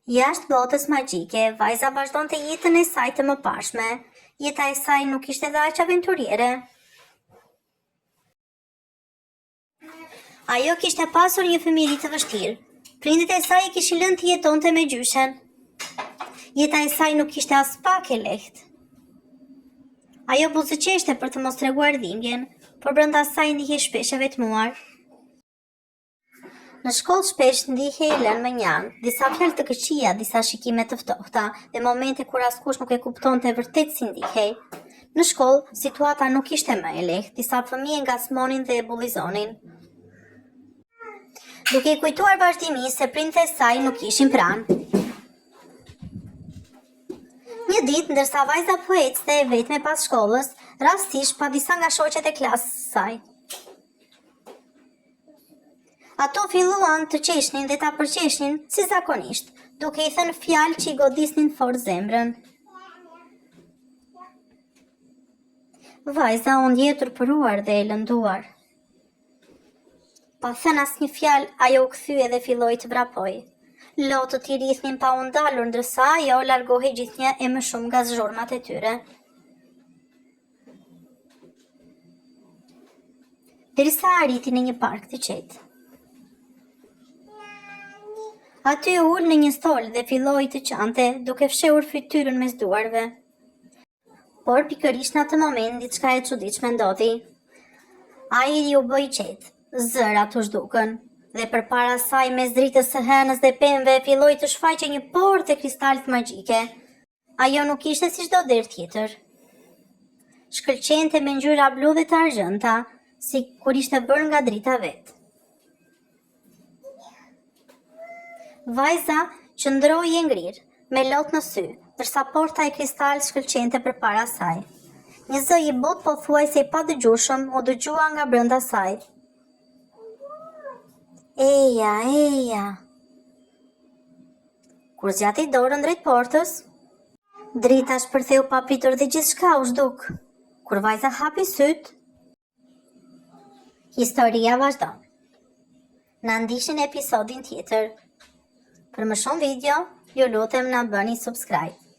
Jashtë botës magjike, vajza vazhdonte jetën e saj të mëparshme. Jeta e saj nuk ishte dhe aq aventuriere. Ajo kishte pasur një fëmijë të vështirë. Prindit e saj e kishin lënë të jetonte me gjyshen. Jeta e saj nuk ishte as pak e lehtë. Ajo buzëqeshte për të mos treguar dhimbjen, por brenda saj ndihej shpesh e vetmuar. Në shkollë shpesh ndihej e lënë me njanë, disa fjalë të këqija, disa shikime të ftohta, dhe momente kur askush nuk e kuptonte vërtet si ndihej. Në shkollë, situata nuk ishte më e lehtë, disa fëmijë ngasmonin dhe e bullizonin. Duke i kujtuar vazhdimisht se prindët e saj nuk ishin pranë. Një ditë, ndërsa vajza po ecte e vetme pas shkollës, rastisht pa disa nga shoqet e klasës saj. Ato filluan të qeshnin dhe ta përqeshnin si zakonisht, duke i thënë fjalë që i godisnin fort zemrën. Vajza u ndje turpëruar dhe e lënduar. Pa thënë asnjë fjalë, ajo u kthye dhe filloi të vrapoj. Lotët i rrithnin pa u ndalur, ndërsa ajo largohej gjithnjë e më shumë nga zhurmat e tyre. Derisa arriti në një park të qetë. Aty u ul në një stol dhe filloi të qante, duke fshehur fytyrën mes duarve. Por pikërisht në atë moment diçka e çuditshme ndodhi. Ajri u bë i qetë, zërat u zhdukën, dhe përpara saj mes dritës së hënës dhe pemëve filloi të shfaqej një portë e kristalit magjike. Ajo nuk ishte si çdo derë tjetër. Shkëlqente me ngjyra blu dhe të argjënta, si kur ishte bërë nga drita vet. Vajza qëndroi e ngrirë, me lot në sy, ndërsa porta e kristal shkëlqente përpara saj. Një zë i butë pothuajse i padëgjueshëm u dëgjua nga brenda saj. Eja, eja. Kur zgjati dorën drejt portës, drita shpërtheu papritur dhe gjithçka u zhduk. Kur vajza hapi syt, historia vazhdon. Na ndiqni në episodin tjetër. Për më shumë video, ju lutem na bëni subscribe.